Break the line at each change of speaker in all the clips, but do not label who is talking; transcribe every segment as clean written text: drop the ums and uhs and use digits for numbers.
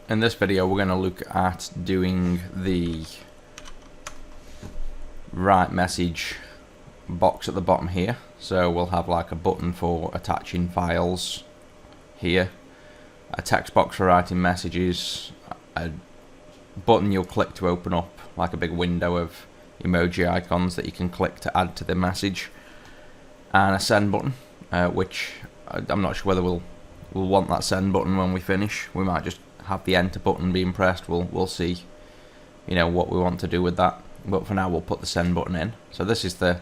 in this video we're going to look at doing the write message box at the bottom here. So we'll have like a button for attaching files here, a text box for writing messages, a button you'll click to open up like a big window of emoji icons that you can click to add to the message, and a send button, which I'm not sure whether we'll want that send button when we finish. We might just have the enter button being pressed. We'll see, you know, what we want to do with that. But for now, we'll put the send button in. So this is the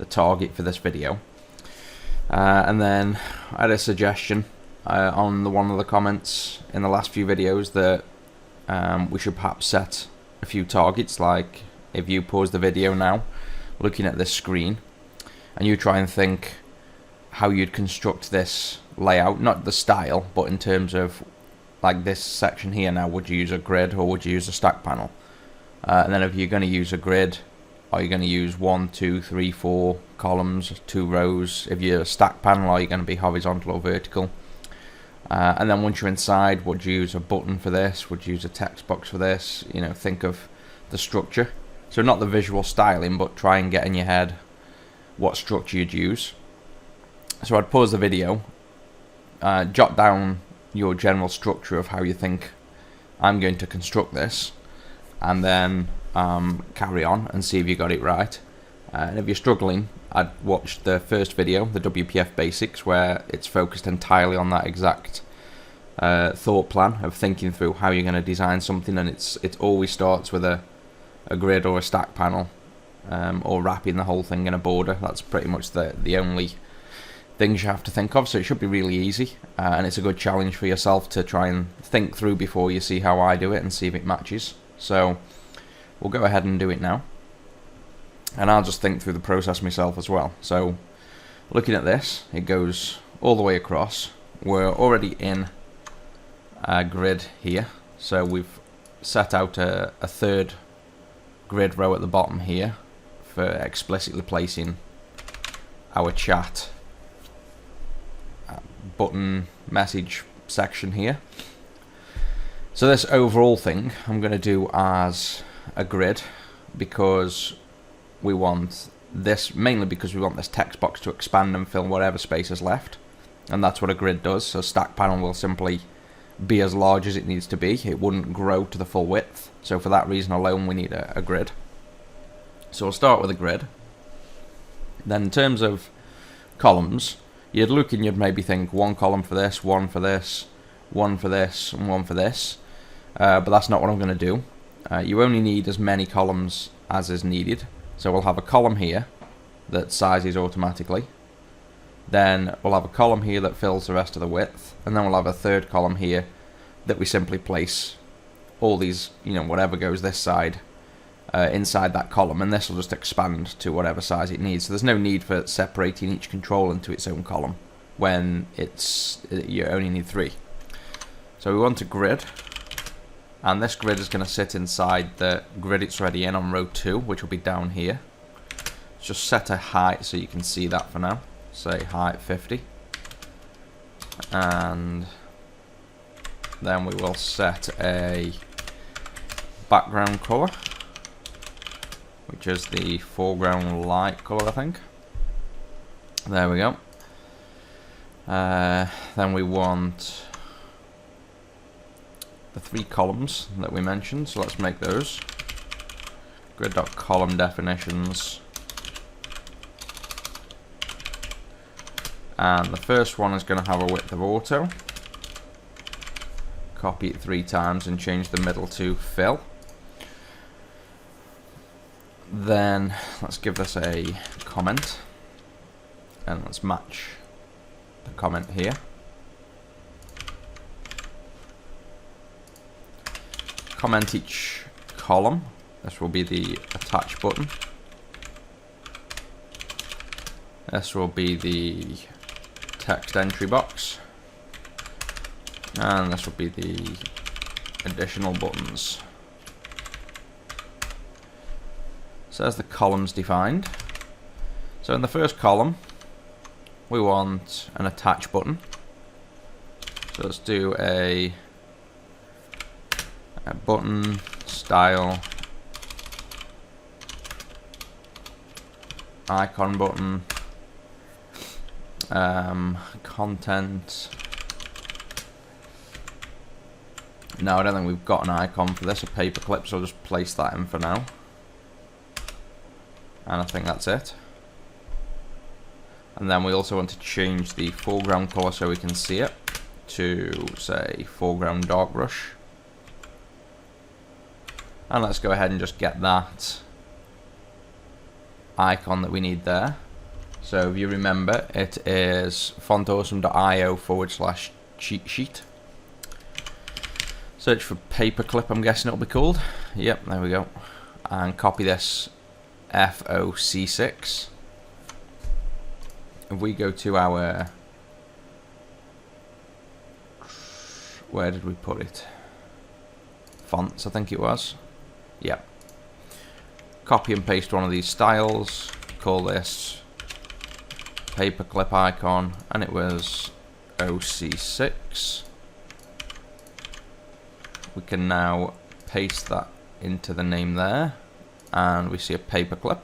target for this video. And then I had a suggestion on one of the comments in the last few videos that we should perhaps set a few targets. Like if you pause the video now, looking at this screen, and you try and think how you'd construct this layout, not the style, but in terms of like this section here now, would you use a grid or would you use a stack panel? And then if you're going to use a grid, are you going to use 1, 2, 3, 4 columns, 2 rows? If you're a stack panel, are you going to be horizontal or vertical? And then once you're inside, would you use a button for this? Would you use a text box for this? You know, think of the structure. So not the visual styling, but try and get in your head what structure you'd use. So I'd pause the video, jot down your general structure of how you think I'm going to construct this, and then carry on and see if you got it right. And if you're struggling, I'd watch the first video, the WPF basics, where it's focused entirely on that exact thought plan of thinking through how you're going to design something, and it always starts with a grid or a stack panel, or wrapping the whole thing in a border. That's pretty much the only things you have to think of, so it should be really easy, and it's a good challenge for yourself to try and think through before you see how I do it and see if it matches. So we'll go ahead and do it now, and I'll just think through the process myself as well. So looking at this, it goes all the way across. We're already in a grid here, so we've set out a third grid row at the bottom here for explicitly placing our chat button message section here. So this overall thing I'm going to do as a grid, because we want this, mainly because we want this text box to expand and fill whatever space is left, and that's what a grid does. So stack panel will simply be as large as it needs to be. It wouldn't grow to the full width, so for that reason alone we need a grid. So we'll start with a grid. Then in terms of columns, you'd look and you'd maybe think 1 column for this, 1 for this, 1 for this, and 1 for this. But that's not what I'm going to do. You only need as many columns as is needed. So we'll have a column here that sizes automatically. Then we'll have a column here that fills the rest of the width. And then we'll have a third column here that we simply place all these, you know, whatever goes this side, inside that column, and this will just expand to whatever size it needs. So there's no need for separating each control into its own column when you only need 3. So we want a grid, and this grid is going to sit inside the grid it's already in on row 2, which will be down here. Just set a height so you can see that for now. Say height 50, and then we will set a background color, which is the foreground light color, I think. There we go. Then we want the 3 columns that we mentioned, so let's make those. Grid.column definitions. And the first one is going to have a width of auto. Copy it 3 times and change the middle to fill. Then let's give this a comment, and let's match the comment here. Comment each column. This will be the attach button. This will be the text entry box, and this will be the additional buttons. So there's the columns defined. So in the first column we want an attach button. So let's do a Button, style, icon button, content. No, I don't think we've got an icon for this, a paperclip, so I'll just place that in for now. And I think that's it. And then we also want to change the foreground color so we can see it to, say, foreground dark brush. And let's go ahead and just get that icon that we need there. So if you remember, it is fontawesome.io/cheat sheet. Search for paperclip, I'm guessing it'll be called. Yep, there we go. And copy this FOC6. If we go to our, where did we put it? Fonts, I think it was. Yep. Copy and paste one of these styles. Call this paperclip icon, and it was OC6. We can now paste that into the name there, and we see a paperclip.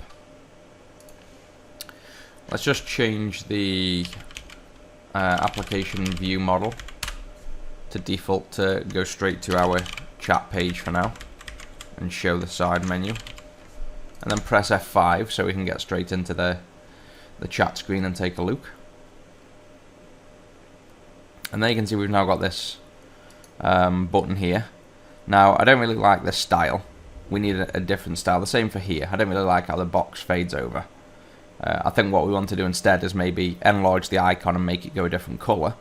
Let's just change the application view model to default to go straight to our chat page for now and show the side menu, and then press F5 so we can get straight into the chat screen and take a look. And there you can see we've now got this button here. Now I don't really like this style. We need a different style. The same for here. I don't really like how the box fades over. I think what we want to do instead is maybe enlarge the icon and make it go a different color,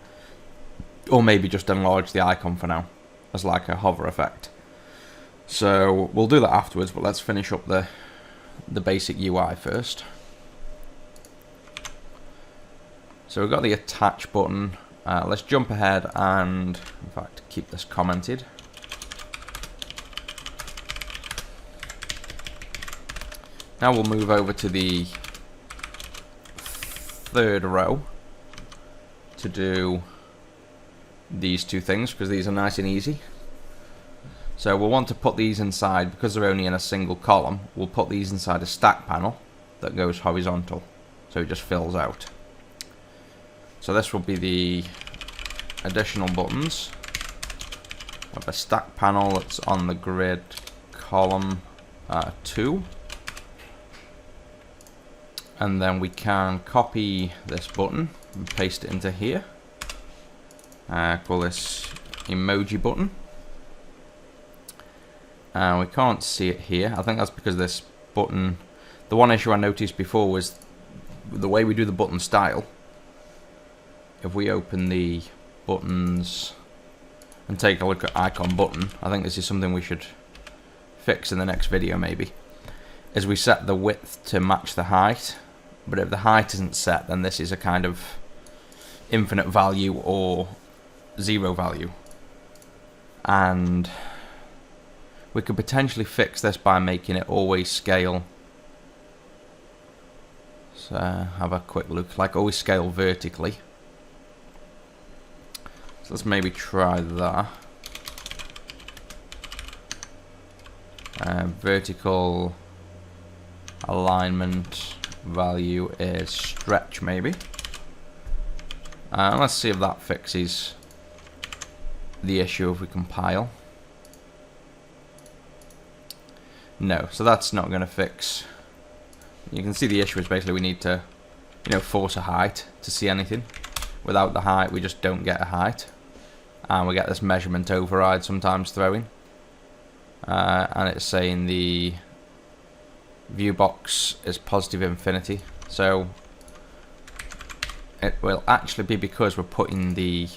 or maybe just enlarge the icon for now as like a hover effect. So we'll do that afterwards, but let's finish up the basic UI first. So we've got the attach button. Let's jump ahead and, in fact, keep this commented. Now we'll move over to the third row to do these two things, because these are nice and easy. So we'll want to put these inside, because they're only in a single column, we'll put these inside a stack panel that goes horizontal, so it just fills out. So this will be the additional buttons. We have a stack panel that's on the grid column 2. And then we can copy this button and paste it into here. Call this Emoji Button. We can't see it here. I think that's because this button, the one issue I noticed before was the way we do the button style. If we open the buttons and take a look at icon button, I think this is something we should fix in the next video maybe, is we set the width to match the height. But if the height isn't set, then this is a kind of infinite value or 0 value. And we could potentially fix this by making it always scale. So have a quick look, like always scale vertically. So let's maybe try that. Vertical alignment value is stretch maybe. Let's see if that fixes the issue if we compile. No, so that's not going to fix. You can see the issue is basically we need to, force a height to see anything. Without the height, we just don't get a height, and we get this measurement override sometimes throwing. And it's saying the view box is positive infinity, so it will actually be because we're putting the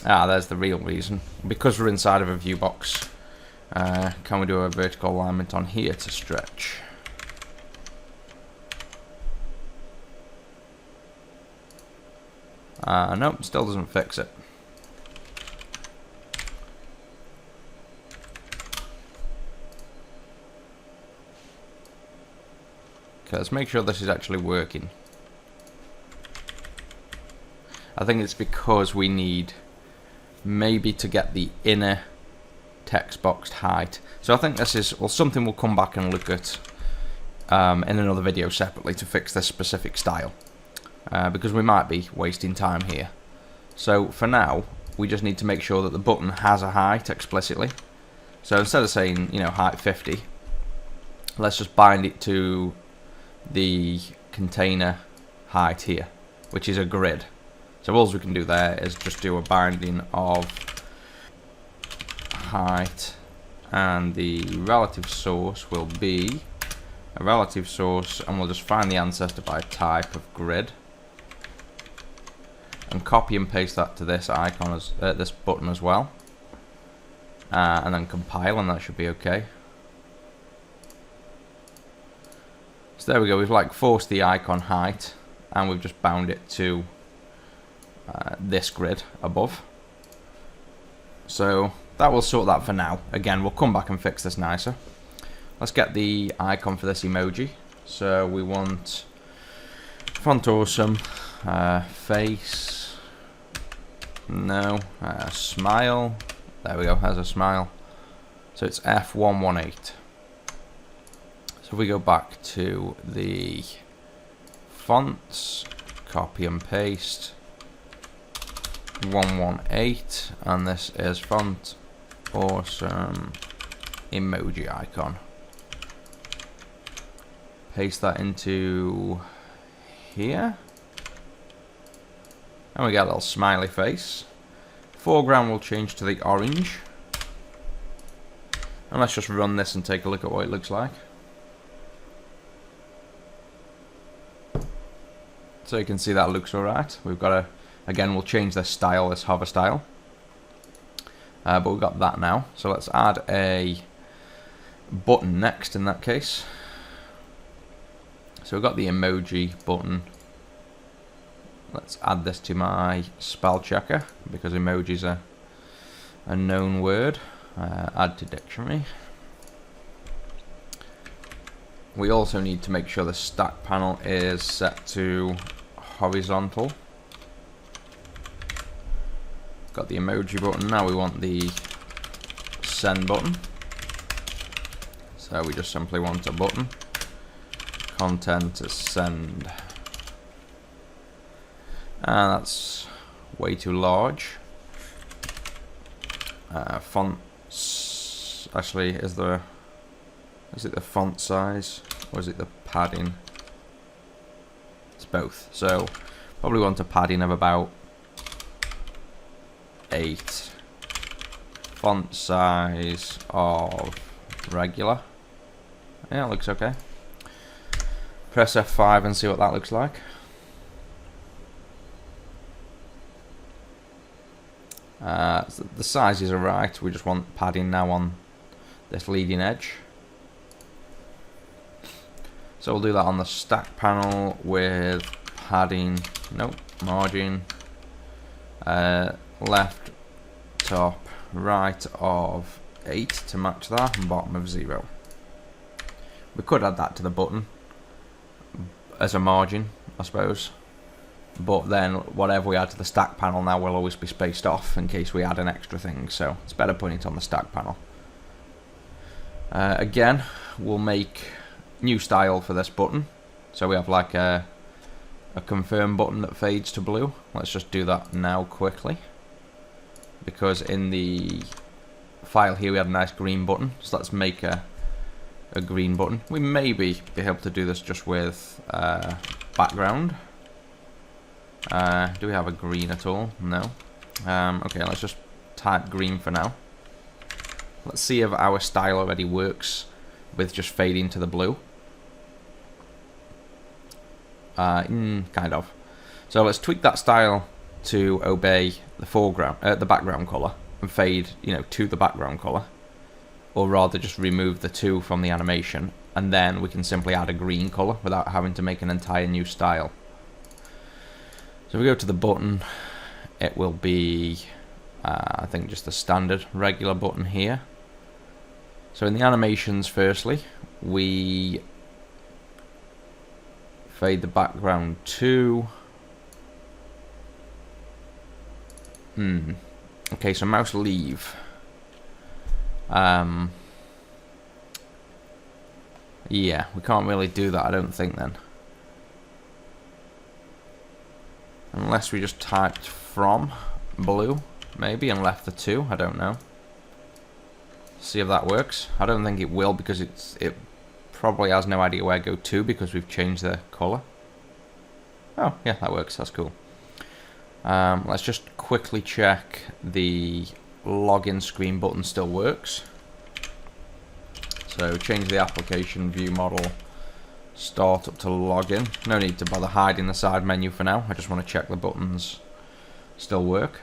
there's the real reason, because we're inside of a view box. Can we do a vertical alignment on here to stretch? Nope, still doesn't fix it. Okay, let's make sure this is actually working. I think it's because we need maybe to get the inner text box height. So I think this is, well, something we'll come back and look at in another video separately to fix this specific style, because we might be wasting time here. So for now, we just need to make sure that the button has a height explicitly. So instead of saying, you know, height 50, let's just bind it to the container height here, which is a grid. So all we can do there is just do a binding of height, and the relative source will be a relative source, and we'll just find the ancestor by type of grid, and copy and paste that to this icon as this button as well, and then compile, and that should be okay. So there we go. We've like forced the icon height, and we've just bound it to this grid above. So that will sort that for now. Again, we'll come back and fix this nicer. Let's get the icon for this emoji. So we want font awesome, face, no, smile. There we go, has a smile. So it's F118. So if we go back to the fonts, copy and paste 118, and this is font awesome emoji icon. Paste that into here, and we get a little smiley face. Foreground will change to the orange, and let's just run this and take a look at what it looks like. So you can see that looks alright. We've got again, we'll change this style, this hover style, but we've got that now. So let's add a button next in that case. So we've got the emoji button. Let's add this to my spell checker, because emoji's a known word. Add to dictionary. We also need to make sure the stack panel is set to horizontal. Got the emoji button. Now we want the send button. So we just simply want a button. Content to send. And that's way too large. Fonts, actually, is it the font size or is it the padding? It's both. So probably want a padding of about 8. Font size of regular. Yeah, it looks okay. Press F5 and see what that looks like. So the sizes are right. We just want padding now on this leading edge. So we'll do that on the stack panel with padding, nope, margin, left, top, right of 8 to match that, and bottom of 0. We could add that to the button as a margin, I suppose. But then whatever we add to the stack panel now will always be spaced off in case we add an extra thing, so it's better putting it on the stack panel. Again, we'll make new style for this button. So we have like a confirm button that fades to blue. Let's just do that now quickly, because in the file here we had a nice green button, so let's make a green button. We may be able to do this just with background. Do we have a green at all? No. Okay, let's just type green for now. Let's see if our style already works with just fading to the blue. Kind of. So let's tweak that style to obey the foreground, the background color, and fade, to the background color, or rather just remove the 2 from the animation, and then we can simply add a green color without having to make an entire new style. So if we go to the button, it will be, I think, just the standard regular button here. So in the animations, firstly, we fade the background to... Okay, so mouse leave. Yeah, we can't really do that, I don't think, then. Unless we just typed from blue, maybe, and left the 2, I don't know. See if that works. I don't think it will, because it probably has no idea where go to, because we've changed the colour. Oh, yeah, that works, that's cool. Let's just quickly check the login screen button still works. So change the application view model, start up to login. No need to bother hiding the side menu for now. I just want to check the buttons still work.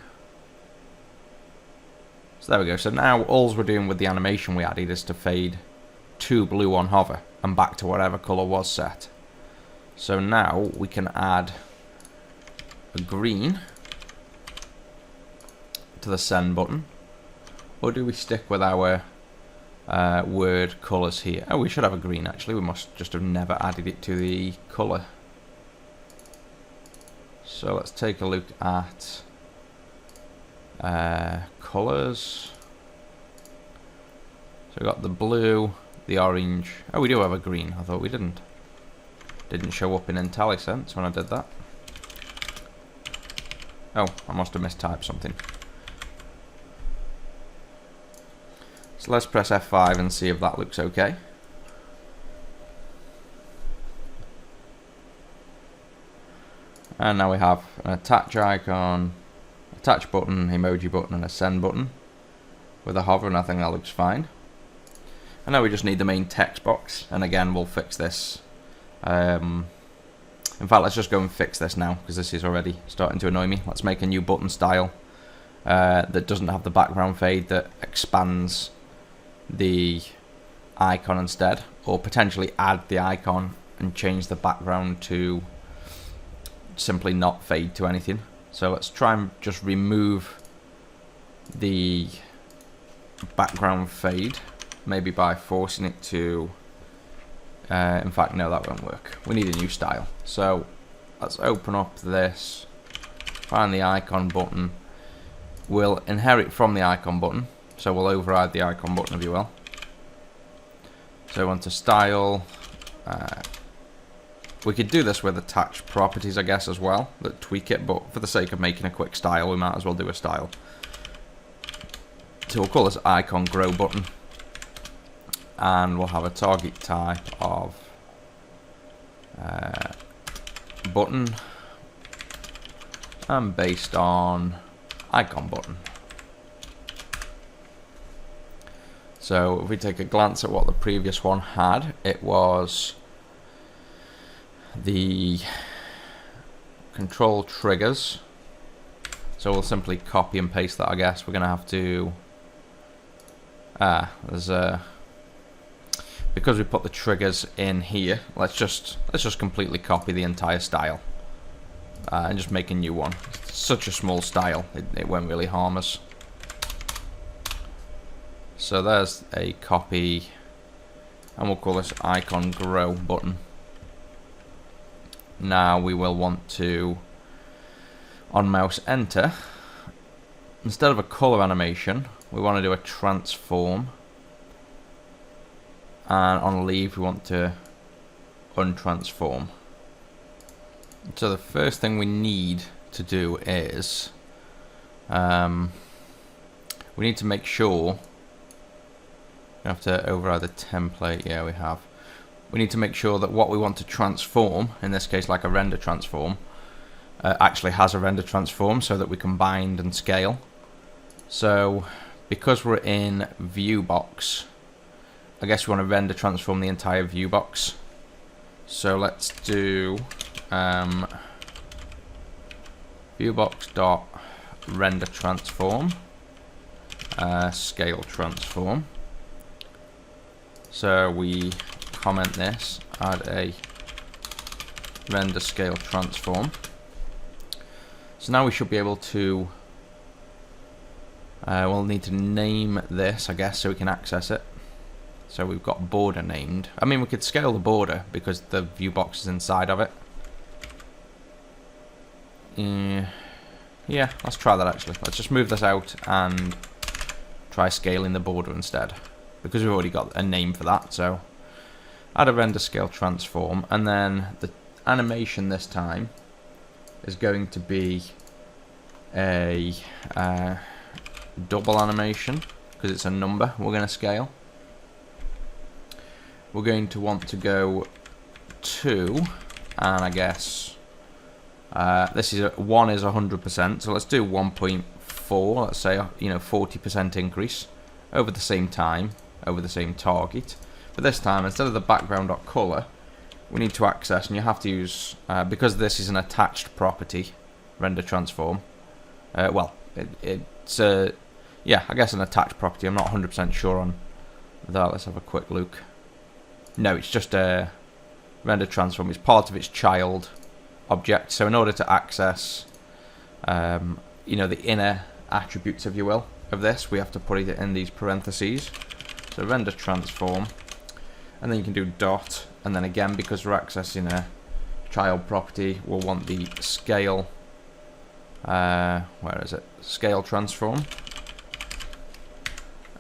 So there we go. So now all we're doing with the animation we added is to fade to blue on hover and back to whatever colour was set. So now we can add a green to the send button. Or do we stick with our word colours here? Oh, we should have a green actually. We must just have never added it to the colour. So let's take a look at colours. So we've got the blue, the orange. Oh, we do have a green. I thought we didn't. Didn't show up in IntelliSense when I did that. Oh, I must have mistyped something. So let's press F5 and see if that looks okay. And now we have an attach icon, attach button, emoji button, and a send button with a hover, and I think that looks fine. And now we just need the main text box, and again we'll fix this. In fact, let's just go and fix this now, because this is already starting to annoy me. Let's make a new button style that doesn't have the background fade, that expands the icon instead, or potentially add the icon and change the background to simply not fade to anything. So let's try and just remove the background fade, maybe by forcing it to in fact, no, that won't work. We need a new style. So let's open up this, find the icon button. We'll inherit from the icon button, so we'll override the icon button if you will. So we want a style. We could do this with attached properties, I guess, as well, that tweak it, but for the sake of making a quick style, we might as well do a style. So we'll call this icon grow button, and we'll have a target type of button, and based on icon button. So if we take a glance at what the previous one had, it was the control triggers. So we'll simply copy and paste that, I guess. We're going to have to there's a, because we put the triggers in here, let's just completely copy the entire style and just make a new one. It's such a small style, it won't really harm us. So there's a copy, and we'll call this icon grow button. Now we will want to, on mouse enter, instead of a color animation, we want to do a transform, and on leave we want to untransform. So the first thing we need to do is we need to make sure, we have to override the template, yeah we have. We need to make sure that what we want to transform, in this case like a render transform, actually has a render transform so that we can bind and scale. So because we're in view box, I guess we want to render transform the entire view box. So let's do viewbox dot render transform scale transform. So we comment this, add a render scale transform. So now we should be able to we'll need to name this, I guess, so we can access it. So we've got border named. I mean, we could scale the border because the view box is inside of it. Yeah, let's try that actually. Let's just move this out and try scaling the border instead, because we've already got a name for that. So add a render scale transform, and then the animation this time is going to be a double animation, because it's a number we're going to scale. We're going to want to go 2, and I guess this is 1 is 100%, so let's do 1.4. Let's say 40% increase over the same time, over the same target. But this time, instead of the background.color, we need to access, and you have to use, because this is an attached property, render transform. It's yeah, I guess an attached property. I'm not 100% sure on that. Let's have a quick look. No, it's just a render transform. It's part of its child object. So in order to access, the inner attributes, if you will, of this, we have to put it in these parentheses. So render transform, and then you can do dot, and then again, because we're accessing a child property, we'll want the scale. Where is it? Scale transform.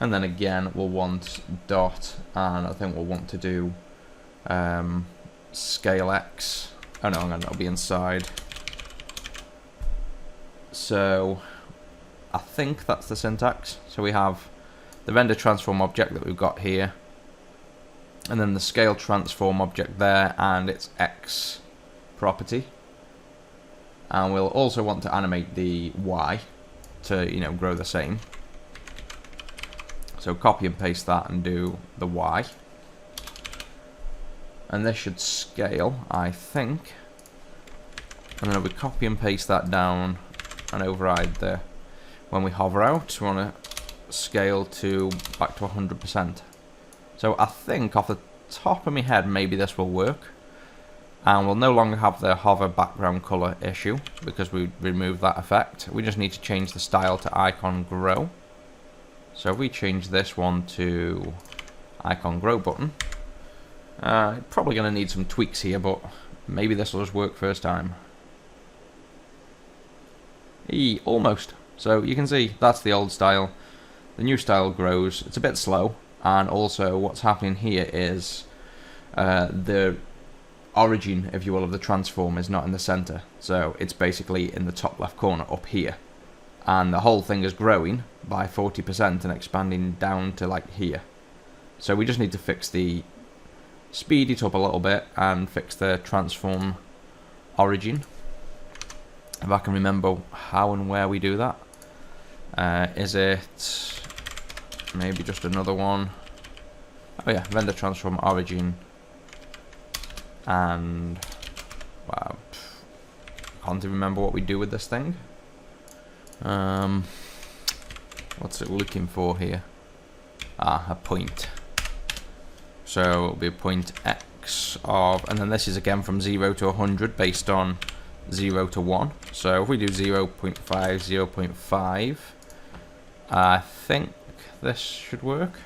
And then again, we'll want dot, and I think we'll want to do scale x. Oh no, that'll be inside. So I think that's the syntax. So we have the render transform object that we've got here, and then the scale transform object there, and its x property. And we'll also want to animate the y to grow the same. So copy and paste that and do the y. And this should scale, I think. And then we copy and paste that down and override the, when we hover out, we want to scale to back to 100%. So I think off the top of my head, maybe this will work. And we'll no longer have the hover background color issue because we removed that effect. We just need to change the style to icon grow. So if we change this one to icon grow button, probably going to need some tweaks here, but maybe this will just work first time. Almost. So you can see that's the old style. The new style grows. It's a bit slow, and also what's happening here is the origin, if you will, of the transform is not in the center. So it's basically in the top left corner up here. And the whole thing is growing by 40% and expanding down to like here. So we just need to fix speed it up a little bit and fix the transform origin. If I can remember how and where we do that. Is it maybe just another one? Oh yeah, render transform origin. And wow, can't even remember what we do with this thing. What's it looking for here? A point. So it'll be a point x of, and then this is again from 0 to 100 based on 0 to 1. So if we do 0.5, 0.5, I think this should work.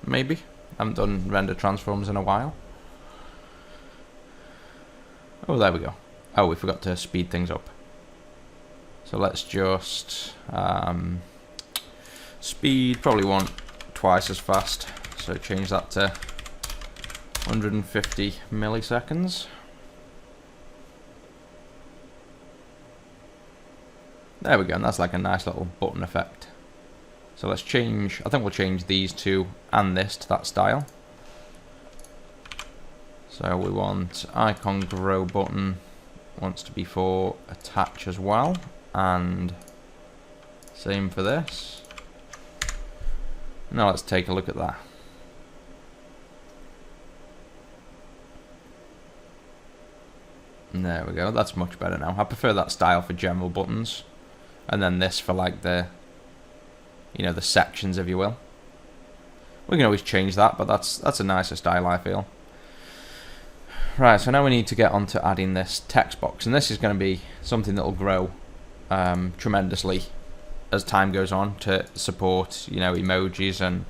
Maybe. I haven't done render transforms in a while. Oh, there we go. Oh, we forgot to speed things up. So let's just speed, probably want twice as fast. So change that to 150 milliseconds. There we go, and that's like a nice little button effect. So let's change, I think we'll change these two and this to that style. So we want icon grow button, wants to be for attach as well, and same for this. Now let's take a look at that. And there we go, that's much better now. I prefer that style for general buttons, and then this for like the, the sections, if you will. We can always change that, but that's a nicer style, I feel. Right, so now we need to get on to adding this text box, and this is going to be something that will grow tremendously as time goes on to support, emojis and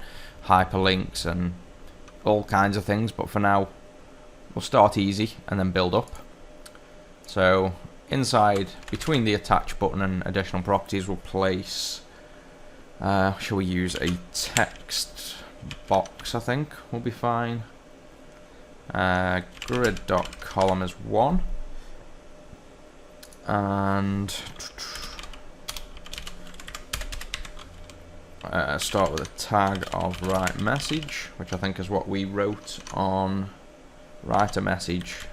hyperlinks and all kinds of things. But for now, we'll start easy and then build up. So inside, between the attach button and additional properties, we'll place Shall we use a text box? I think will be fine. Grid.column is 1. And start with a tag of write message, which I think is what we wrote on write a message ...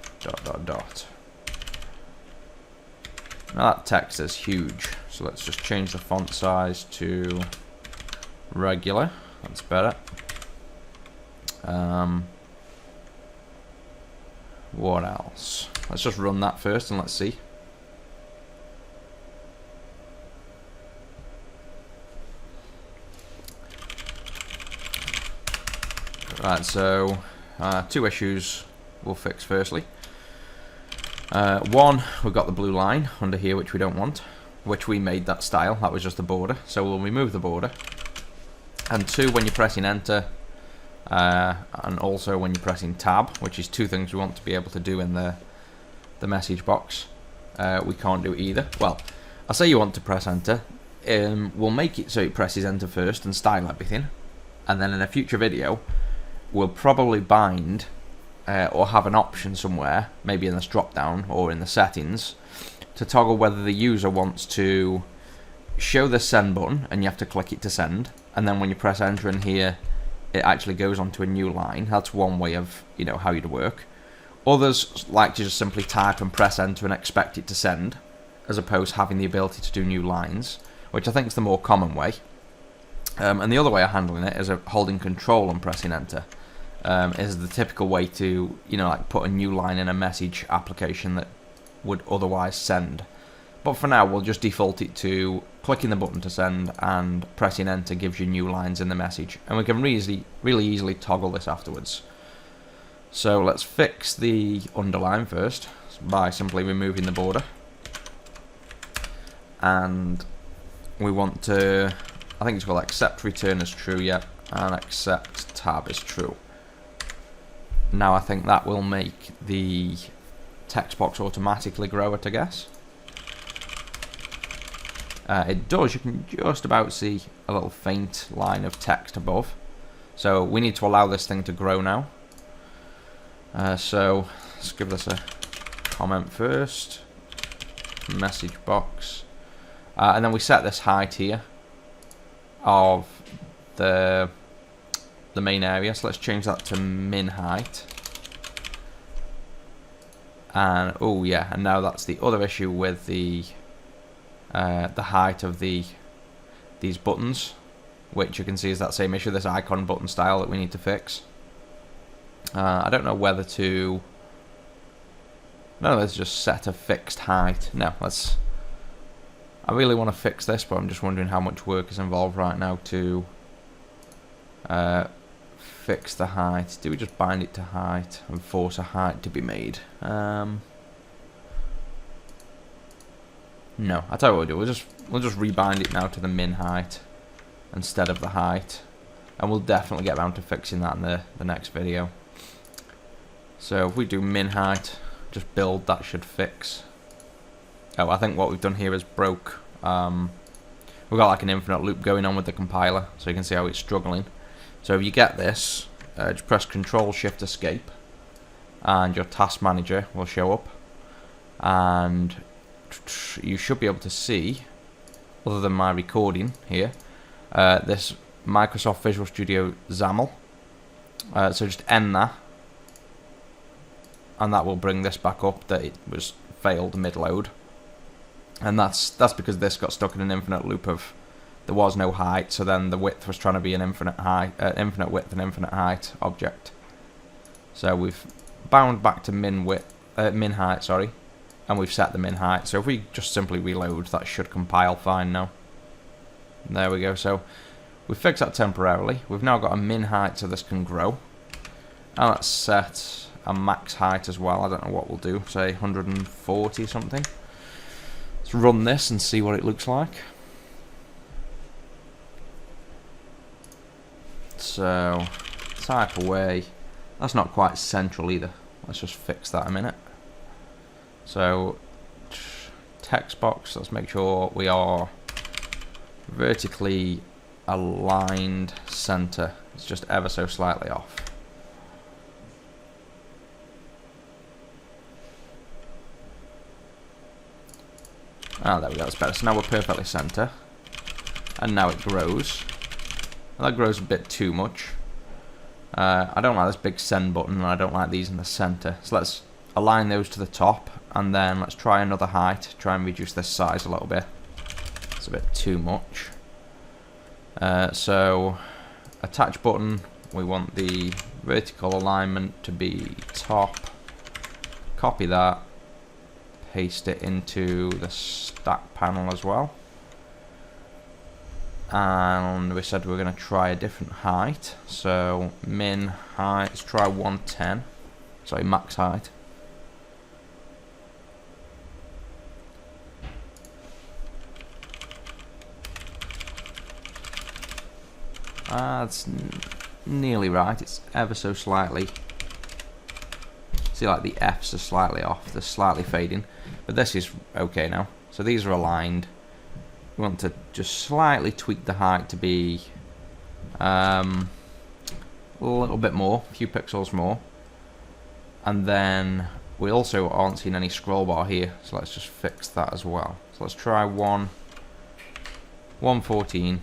Now that text is huge, so let's just change the font size to regular. That's better. What else? Let's just run that first and let's see. Right, so 2 issues we'll fix firstly. 1, we've got the blue line under here which we don't want, which we made that style, that was just the border, so we'll remove the border. And 2, when you're pressing enter, and also when you're pressing tab, which is 2 things we want to be able to do in the message box, we can't do either. Well, I'll say you want to press enter, we'll make it so it presses enter first and style everything, and then in a future video we'll probably bind or have an option somewhere, maybe in this drop down or in the settings, to toggle whether the user wants to show the send button and you have to click it to send, and then when you press enter in here it actually goes onto a new line. That's one way of, you know, how you'd work. Others like to just simply type and press enter and expect it to send, as opposed to having the ability to do new lines, which I think is the more common way. And the other way of handling it is holding control and pressing enter. Is the typical way to, you know, like put a new line in a message application that would otherwise send. But for now we'll just default it to clicking the button to send, and pressing enter gives you new lines in the message, and we can really easily toggle this afterwards. So let's fix the underline first by simply removing the border, and we want to, I think it's called accept return as true, yeah, and accept tab is true. Now I think that will make the text box automatically grow it, I guess. It does, you can just about see a little faint line of text above. So we need to allow this thing to grow now. So let's give this a comment first. Message box. And then we set this height here of the main area. So let's change that to min height. And oh yeah, and now that's the other issue with the height of these buttons, which you can see is that same issue, this icon button style that we need to fix. I don't know whether to, no, let's just set a fixed height. No, I really want to fix this, but I'm just wondering how much work is involved right now to fix the height. Do we just bind it to height and force a height to be made? No, I tell you what we'll do. We'll just rebind it now to the min height instead of the height, and we'll definitely get around to fixing that in the next video. So if we do min height, just build, that should fix. Oh, I think what we've done here is broke. We've got like an infinite loop going on with the compiler, so you can see how it's struggling. So if you get this, just press Control Shift Escape, and your task manager will show up, and you should be able to see, other than my recording here, this Microsoft Visual Studio XAML. So just end that, and that will bring this back up that it was failed mid-load. And that's because this got stuck in an infinite loop of there was no height, so then the width was trying to be an infinite width and infinite height object. So we've bound back to min height, sorry, and we've set the min height. So if we just simply reload, that should compile fine now. There we go. So we've fixed that temporarily. We've now got a min height so this can grow. And let's set a max height as well. I don't know what we'll do, say 140 something. Let's run this and see what it looks like. So type away. That's not quite central either. Let's just fix that a minute. So text box, let's make sure we are vertically aligned center. It's just ever so slightly off. Ah, there we go, that's better. So now we're perfectly center. And now it grows. Well, that grows a bit too much. I don't like this big send button, and I don't like these in the center. So let's align those to the top, and then let's try another height. Try and reduce this size a little bit. It's a bit too much. So, attach button, we want the vertical alignment to be top. Copy that. Paste it into the stack panel as well. And we said we're going to try a different height. So, min height, let's try 110. Sorry, max height. That's nearly right. It's ever so slightly. See, like the F's are slightly off. They're slightly fading. But this is okay now. So these are aligned. We want to just slightly tweak the height to be a little bit more, a few pixels more. And then we also aren't seeing any scroll bar here. So let's just fix that as well. So let's try 114.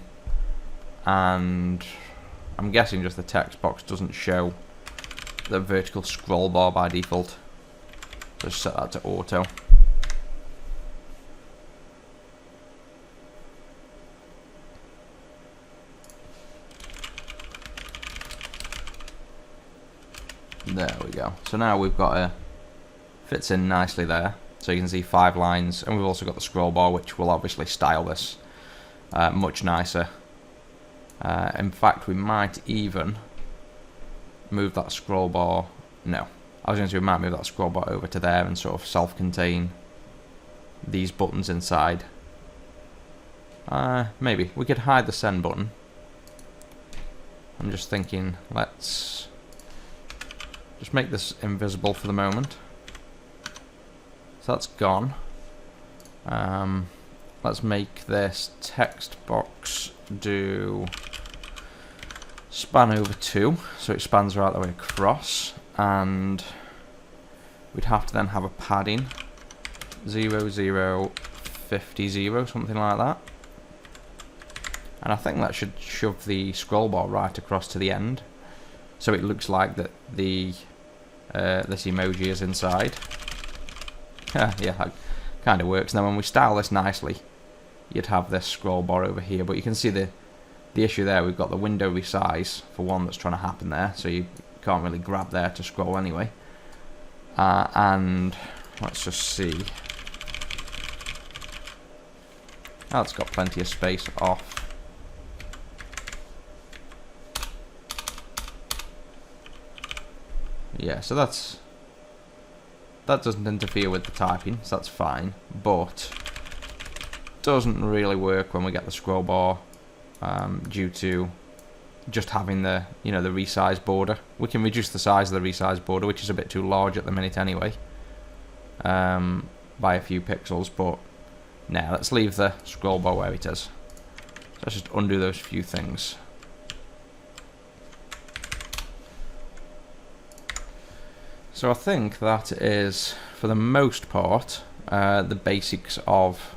And I'm guessing just the text box doesn't show the vertical scroll bar by default. Just set that to auto. There we go. So now we've got a fits in nicely there. So you can see 5 lines, and we've also got the scroll bar, which will obviously style this much nicer. In fact, we might even move that scroll bar. No, I was going to say we might move that scroll bar over to there and sort of self-contain these buttons inside. Maybe we could hide the send button. I'm just thinking, let's just make this invisible for the moment. So that's gone. Let's make this text box do span over 2, so it spans right the way across, and we'd have to then have a padding 0, 0, 50, 0, something like that. And I think that should shove the scroll bar right across to the end, so it looks like that the this emoji is inside. Yeah, that kind of works. Now when we style this nicely, you'd have this scroll bar over here, but you can see the issue there. We've got the window resize for one that's trying to happen there, so you can't really grab there to scroll anyway. And let's just see. Oh, it's got plenty of space off. Yeah, so that doesn't interfere with the typing, so that's fine, but doesn't really work when we get the scroll bar due to just having the the resize border. We can reduce the size of the resize border, which is a bit too large at the minute anyway, by a few pixels, but now let's leave the scroll bar where it is. So let's just undo those few things. So I think that is, for the most part, the basics of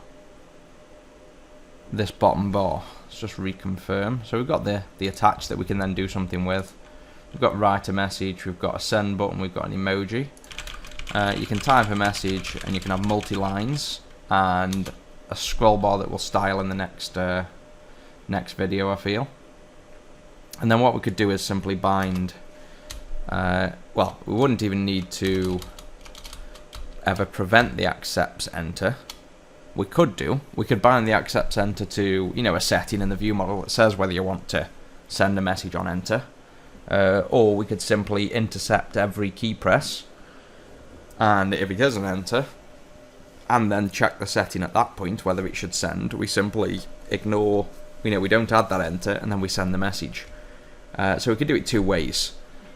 this bottom bar. Let's just reconfirm. So we've got the attach that we can then do something with. We've got write a message, we've got a send button, we've got an emoji. You can type a message and you can have multi-lines and a scroll bar that will style in the next video, I feel. And then what we could do is simply bind, well, we wouldn't even need to ever prevent the accepts enter. We could bind the accepts enter to, a setting in the view model that says whether you want to send a message on enter, or we could simply intercept every key press, and if it doesn't enter, and then check the setting at that point whether it should send, we simply ignore, we don't add that enter, and then we send the message. So we could do it 2 ways,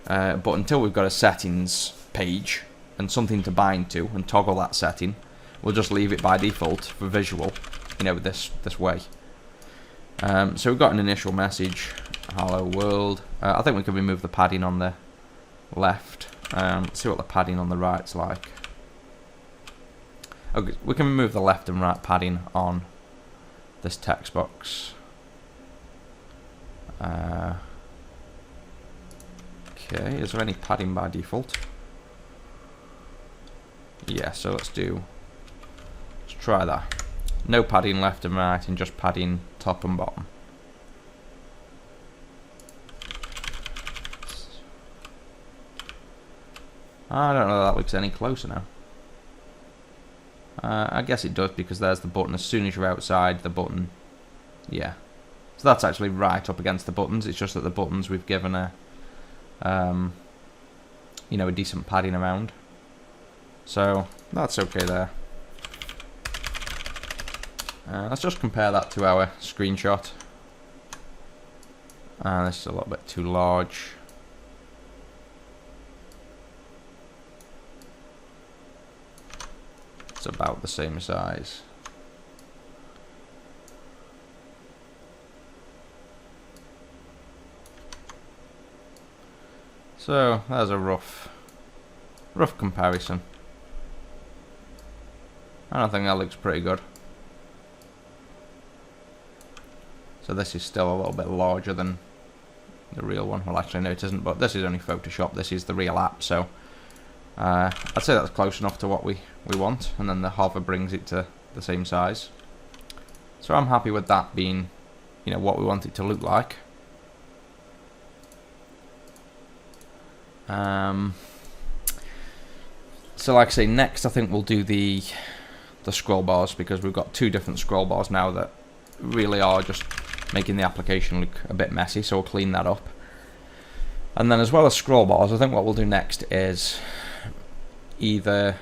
but until we've got a settings page and something to bind to and toggle that setting, we'll just leave it by default for visual, this way. So we've got an initial message, hello world. I think we can remove the padding on the left. See what the padding on the right's like. Okay, we can remove the left and right padding on this text box. Okay, is there any padding by default? Yeah, so let's try that. No padding left and right, and just padding top and bottom. I don't know if that looks any closer now. I guess it does, because there's the button. As soon as you're outside, the button, yeah. So that's actually right up against the buttons. It's just that the buttons we've given a, you know, a decent padding around. So that's okay there. Let's just compare that to our screenshot. This is a little bit too large. It's about the same size. So there's a rough comparison. I think that looks pretty good. So this is still a little bit larger than the real one. Well, actually no, it isn't, but this is only Photoshop. This is the real app, so I'd say that's close enough to what we want, and then the hover brings it to the same size. So I'm happy with that being, you know, what we want it to look like. So like I say, next I think we'll do the scroll bars, because we've got two different scroll bars now that really are just making the application look a bit messy, so we'll clean that up. And then as well as scroll bars, I think what we'll do next is either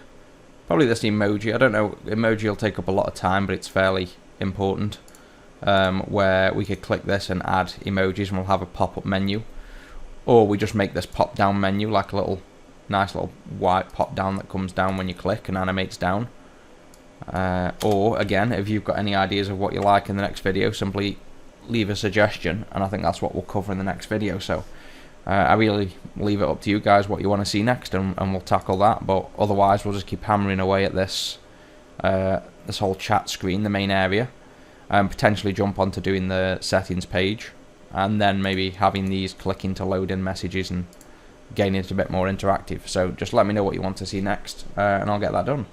probably this emoji. I don't know, emoji will take up a lot of time, but it's fairly important, where we could click this and add emojis and we'll have a pop-up menu, or we just make this pop-down menu like a little nice little white pop-down that comes down when you click and animates down. Or again, if you've got any ideas of what you like in the next video, simply leave a suggestion, and I think that's what we'll cover in the next video. So I really leave it up to you guys what you want to see next, and we'll tackle that. But otherwise, we'll just keep hammering away at this this whole chat screen, the main area, and potentially jump on to doing the settings page, and then maybe having these clicking to load in messages and getting it a bit more interactive. So just let me know what you want to see next, and I'll get that done.